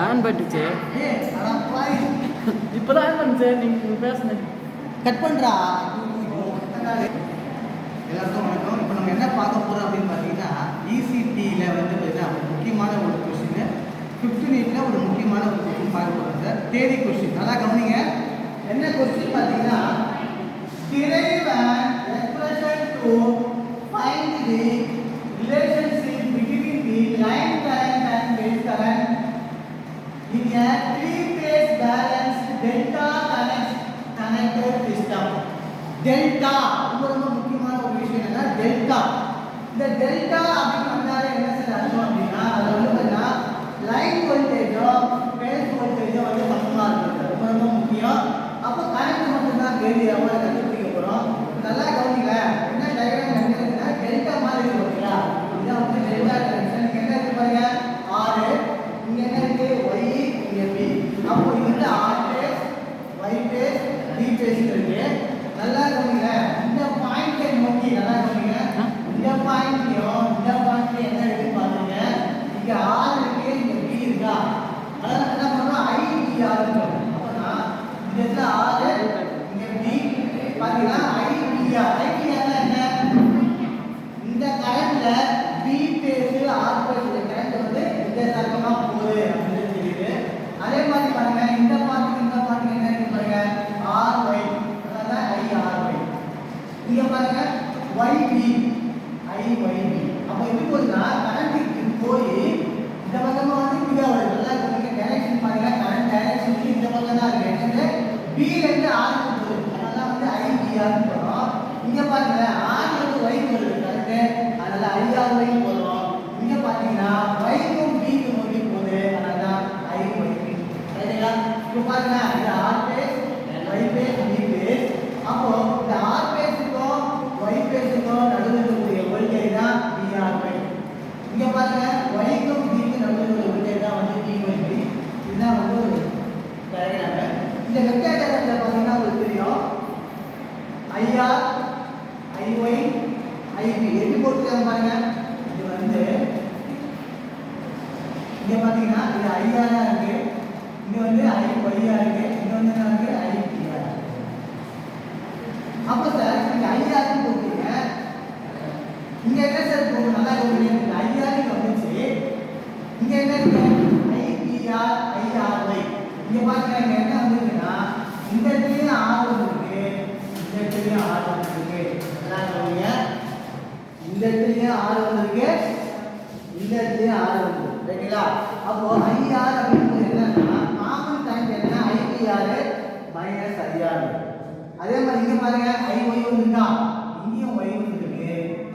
On பண்ணிச்சு இப்போதான் on பண்ணுச்சு நீங்கள் பேசுனேன் கட் பண்ணுறா. எல்லாருக்கும் வணக்கம். இப்போ நம்ம என்ன பார்க்க போகிறோம் அப்படின்னு பார்த்தீங்கன்னா இசிடியில் வந்து பார்த்தீங்கன்னா ஒரு முக்கியமான ஒரு கொஸ்டின் 15 ஒரு முக்கியமான ஒரு கொஸ்டின் பார்க்க போகிறோம் சார். தேதி கொஸ்டின் நல்லா கவனிங்க. என்ன கொஸ்டின் பார்த்தீங்கன்னா derive an expression to find the relationship between the line current and base current in a three-phase balanced delta connected system. Delta ரொம்ப முக்கியமான ஒரு விஷயம் என்னன்னா டெல்டா. இந்த டெல்டா அப்படின்னு வந்தாலே என்ன சார் அர்த்தம் அப்படின்னா அது வந்து பார்த்தீங்கன்னா லைன் வோல்டேஜோ பேஸ் வோல்டேஜோ வந்து சமமாக இருக்குது. ரொம்ப முக்கியம். அப்போ கரண்ட் மட்டும்தான் வேரியாமல் அதை கண்டுபிடிக்க போகிறோம். நல்லா கவனிங்க. என்ன டயக்ராம் என்ன டெல்டா மாதிரி இருக்கு ஓகேங்களா? இதான் வந்து டெல்டா கனெக்ஷன். இங்கே என்ன இருக்கு பாருங்க ஆறு, இங்கே என்ன இருக்கு ஒய், இங்கே பி. அப்போ இது வந்து R phase, Y phase, B phase இருக்கு. நல்லா கவனிங்க. இந்த பாயிண்டை நோக்கி நல்லா கவனிங்க. இந்த பாயிண்ட்லயும் இந்த பாயிண்ட்ல என்ன இருக்கு பாருங்க. இங்க ஆர் இருக்கு, இங்க பி இருக்கா? அதனால என்ன பண்றோம் ஐபிஆர் சொல்றோம். அப்பனா இந்த இடத்துல ஆர், இங்க பி பாத்தீங்கன்னா ஐபிஆர். ஐபிஆர்னா என்ன? இந்த கரண்ட்ல B phase R phase current வந்து இந்த பக்கமா போகுது அப்படின்னு தெரியுது. அதே மாதிரி பாருங்க இந்த பாயிண்ட் என்ன இருக்கு பாருங்க ஆர் ஒய் இங்க பாருங்க YB IYB. அப்ப இது போதுனா கரண்ட் போய் இந்த பக்கமா வந்து இங்க வருது. நல்லா கவனிங்க. டைரக்ஷன் பாருங்க. கரண்ட் டைரக்ஷன் இந்த பக்கம் தான் இருக்கு. என்னது B ல இருந்து R க்கு போகுது. அதனால வந்து IBR ன்னு போறோம். இங்க பாருங்க R ல இருந்து Y வருது கரெக்ட். அதனால IRY போறோம். இங்க பாத்தீங்கன்னா Y க்கும் B க்கும் நோக்கி போகுது. அதனால IYB. சரிங்களா? இப்போ பாருங்க இது R phase, Y phase, B phase. அப்போ இந்த R y பேஸுக்கு நடுவுல இருக்கக்கூடிய வோல்டேஜ் தான் VRY. இங்க பாருங்க y க்கும் b க்கும் நடுவுல உள்ள வோல்டேஜ் தான் வந்து VYB. இதுதான் வந்து ஒரு டயக்ராம். இந்த வெக்டர் டயக்ராம்ல பாத்தீங்கன்னா உங்களுக்கு தெரியும் IR, IY, IB எப்படி போட்டுருக்காங்க பாருங்க. இது வந்து இங்க பாத்தீங்கன்னா இது IR ஆ இருக்கு, இங்க வந்து IY ஆ இருக்கு, இங்க வந்து என்ன இருக்கு IB ஆ இருக்கு. அப்ப சார் இங்க IR ன்னு போடுறீங்க. இங்க என்ன சார் போடுங்க நல்லா கவனிங்க. IR ன்னு வந்துச்சு. இங்க என்ன இருக்கு IBR IRY. இங்க பாருங்க இங்க என்ன வந்திருக்குன்னா இந்த இடத்துலயே R வந்திருக்கு, இந்த இடத்துலயே R வந்திருக்கு. நல்லா கவனிங்க. இந்த இடத்துலயே R வந்திருக்கு, இந்த இடத்துலயே R வந்திருக்கு. ரைட்டா? அப்போ IR அப்படிங்கிறது என்னன்னா காமன் டைம் என்ன IBR மைனஸ் IR. அதே மாதிரி இங்க பாருங்க IY வந்துட்டா, இங்கேயும் Y வந்துருக்கு,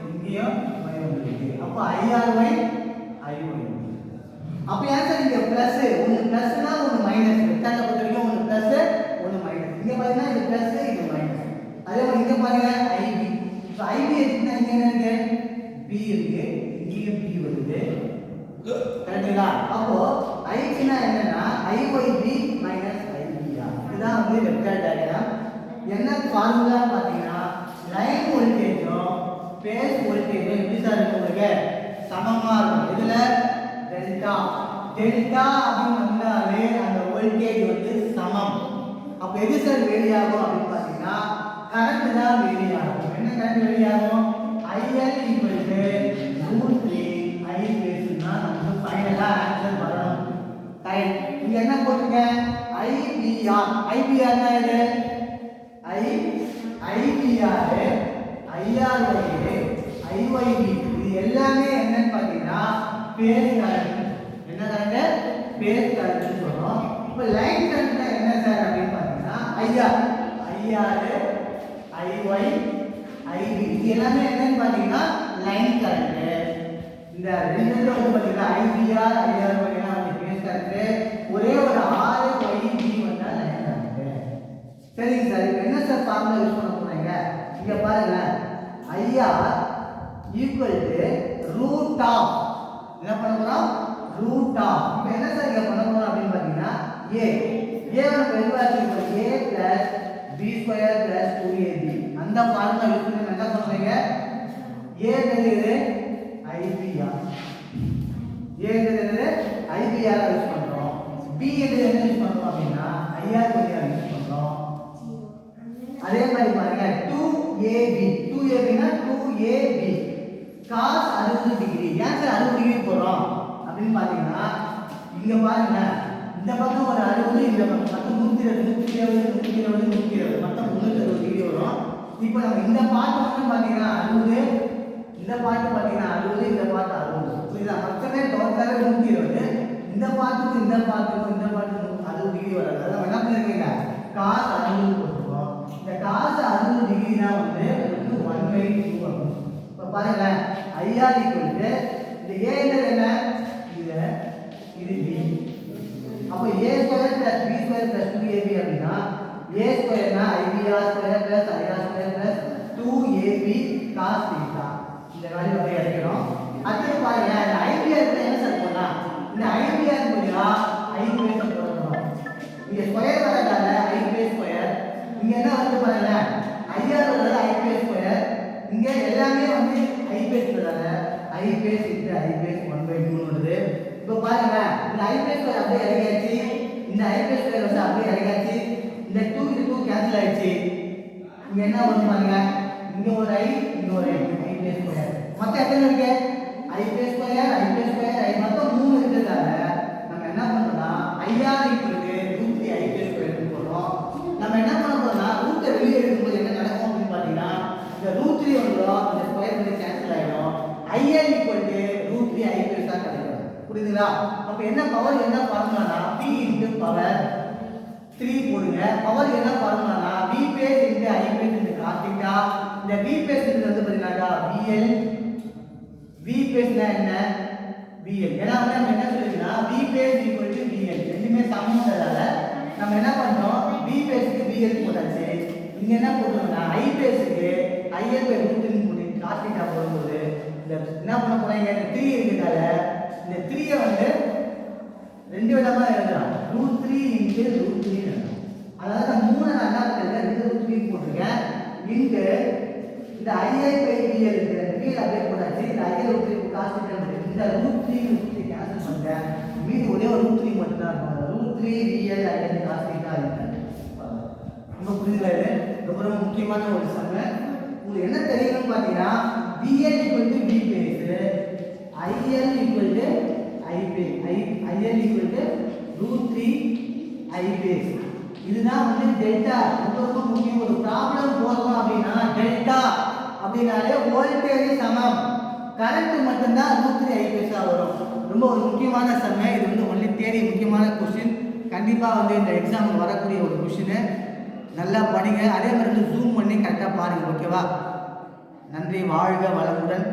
இங்கேயும் Y வந்துருக்கு. அப்ப IRY IY. அப்ப ஏன் சார் இங்க பிளஸ் ஒன்னு பிளஸ்னா ஒன்னு மைனஸ். வெக்டர்ல பொறுத்த வரைக்கும் ஒன்னு பிளஸ் ஒன்னு மைனஸ். இங்க பாத்தீங்கன்னா இது பிளஸ் இது மைனஸ். அதே மாதிரி இங்க பாருங்க IB. இப்போ IB எடுத்தா இங்க என்ன இருக்கு B இருக்கு, இங்கேயும் B வருது. கரெக்ட்டா? அப்போ IB னா என்னன்னா IYB மைனஸ் IBR. இதுதான் வந்து வெக்டர் டயக்ராம். என்ன ஃபார்முலா பாத்தீங்கன்னா லைன் வோல்டேஜும் பேஸ் வோல்டேஜும் எப்படி சார் இருக்கும் உங்களுக்கு சமமா இருக்கும். இதுல டெல்டா டெல்டா அப்படின்னு வந்தாலே அந்த வோல்டேஜ் வந்து சமம். அப்ப எது சார் வேரி ஆகும் அப்படின்னு பாத்தீங்கன்னா கரண்ட் தான் வேரி ஆகும். என்ன கரண்ட் வேரி ஆகும் IL √3 I பேஸ்னா நமக்கு ஃபைனலா ஆன்சர் வரணும். ரைட்? இங்க என்ன போட்டுங்க IBR. IBR னா இது IBR, IRY, IYB. இது எல்லாமே என்னன்னு பாத்தீங்கன்னா பேஸ் கரண்ட். என்ன கரண்ட்? பேஸ் கரண்ட் சொல்றோம். இப்போ லைன் கரண்ட் என்ன சார் அப்படின்னு பாத்தீங்கன்னா IR, IY, IB. இது எல்லாமே என்னன்னு பாத்தீங்கன்னா லைன் கரண்ட். இந்த ரெண்டுல வந்து பாத்தீங்கன்னா IBR, IRY எல்லாம் வந்து பேஸ் கரண்ட். ஒரே ஒரு RYB வந்தா லைன் கரண்ட். சரிங்க சார். இப்போ என்ன சார் ஃபார்முலா யூஸ் பண்ண போறீங்க? இங்க பாருங்க IR equal to root of என்ன பண்ண போறோம் ரூட் ஆஃப். இப்போ என்ன சார் இங்க பண்ண போறோம் அப்படின்னு பாத்தீங்கன்னா A வந்து எதுவா இருக்கு A அந்த ஃபார்முலா யூஸ் பண்ணி என்ன பண்றீங்க ஏங்கிறது ஐபிஆர் ஏங்கிறது ஐபிஆர் யூஸ் பண்றோம் பி என்கிறது என்ன யூஸ் பண்றோம் அப்படின்னா ஐஆர் பைஆர் யூஸ் பண்றோம் அதே மாதிரி பாருங்க 2ab 2ab னா 2ab cos 60 டிகிரி ஏன் சார் 60 டிகிரி போறோம் அப்படின்னு பாத்தீங்கன்னா இங்க பாருங்க இந்த பக்கம் ஒரு 60 இந்த பக்கம் 120 மொத்தம் 360 டிகிரி வரும் இப்போ நம்ம இந்த பார்ட் மட்டும் பாத்தீங்கன்னா 60 இந்த பார்ட் பாத்தீங்கன்னா 60 இந்த பார்ட் 60 புரியுதா மொத்தமே டோட்டலாவே 120 இந்த பார்ட்டுக்கு 60 டிகிரி வராது அதான் என்ன பண்ணிருக்கீங்க cos 60 போட்டுருக்கோம் இந்த cos 60 டிகிரினா வந்து 1/2 ஆகும் இப்போ பாருங்க IR இந்த A என்னது என்ன இது B அப்போ A square + B square + 2AB அப்படினா A ஸ்கொயர்னா IBR square + IR square + 2AB cos θ இந்த வேல்யூ அப்படியே எடுக்கிறோம் அடுத்து பாருங்க இந்த IBR க்கு என்ன சார் போடலாம் இந்த IBR மூலமா I பேஸ் போடணும் இங்க ஸ்கொயர் வரதால I பேஸ் ஸ்கொயர் இங்க என்ன வந்து பாருங்க IR வரதால I பேஸ் ஸ்கொயர் இங்க எல்லாமே வந்து I பேஸ் வரதால I பேஸ் * I பேஸ் 1/2 வருது இப்போ பாருங்க இந்த I பேஸ் ஸ்கொயர் அப்படியே இறங்கியாச்சு இந்த I பேஸ் ஸ்கொயர் வந்து அப்படியே இறங்கியாச்சு இந்த 2 இது 2 கேன்சல் ஆயிடுச்சு இங்க என்ன வரும் பாருங்க இங்க ஒரு I இங்க ஒரு I பேஸ் ஸ்கொயர் மொத்தம் எத்தனை இருக்கு I பேஸ் ஸ்கொயர் I மொத்தம் 3 இருக்கிறதால நம்ம என்ன பண்றோம்னா IR √3 I பேஸ் ஸ்கொயர் போடுறோம் நம்ம என்ன பண்ண போறோம்னா ரூட்டை வெளியே எடுக்கும்போது என்ன நடக்கும் அப்படின்னு பாத்தீங்கன்னா இந்த √3 வந்துரும் இந்த ஸ்கொயர் பண்ணி கேன்சல் ஆயிடும் IR √3 I பேஸ் தான் கிடைக்கும் புரியுதுங்களா அப்ப என்ன பவர் என்ன ஃபார்முலானா P * பவர் 3 போடுங்க பவர் என்ன ஃபார்முலானா V phase * I base * cos θ இந்த V பேஸ் வந்து பாத்தீங்கன்னா VL V பேஸ்னா என்ன VL ஏன்னா வந்து நம்ம என்ன சொல்லிருக்கோம்னா V பேஸ் = VL ரெண்டுமே சமம்ன்றதால நம்ம என்ன பண்றோம் V பேஸ்க்கு VL போட்டாச்சு இங்க என்ன போடுறோம்னா I பேஸ்க்கு IL / √3 போட்டு cos θ போடும்போது இந்த என்ன பண்ண போறீங்க இந்த 3 இருக்குதால இந்த 3 வந்து ரெண்டு விதமா எழுதலாம் √3 * √3 எழுதலாம் அதாவது நான் 3 நான் என்ன பண்ணிருக்கேன் 2 √3 போட்டுருக்கேன் இன்டு இந்த IL/VL இருக்கு VL அப்படியே போட்டாச்சு இந்த IL √3 cos θ இந்த √3 கேன்சல் பண்ணிட்டேன் மீதி ஒரே ஒரு √3 மட்டும் தான் இருக்கும் √3 VL IL cos θ இருக்கு ரொம்ப புரியுதா இது ரொம்ப முக்கியமான ஒரு சம் உங்களுக்கு என்ன தெரியணும்னு பாத்தீங்கன்னா VL = V phase IL = I phase IL = √3 I phase இதுதான் வந்து டெல்டா ரொம்ப முக்கியம் ஒரு ப்ராப்ளம் போறோம் அப்படினா டெல்டா அப்படினாலே வோல்டேஜ் சமம் கரண்ட் மட்டும் தான் √3 I பேஸா வரும் ரொம்ப ஒரு முக்கியமான சம் இது வந்து ஒன்லி தியரி முக்கியமான क्वेश्चन கண்டிப்பா வந்து இந்த எக்ஸாம் வரக்கூடிய ஒரு क्वेश्चन நல்லா படிங்க அதே மாதிரி ஜூம் பண்ணி கரெக்டா பாருங்க ஓகேவா நன்றி வாழ்க வளமுடன்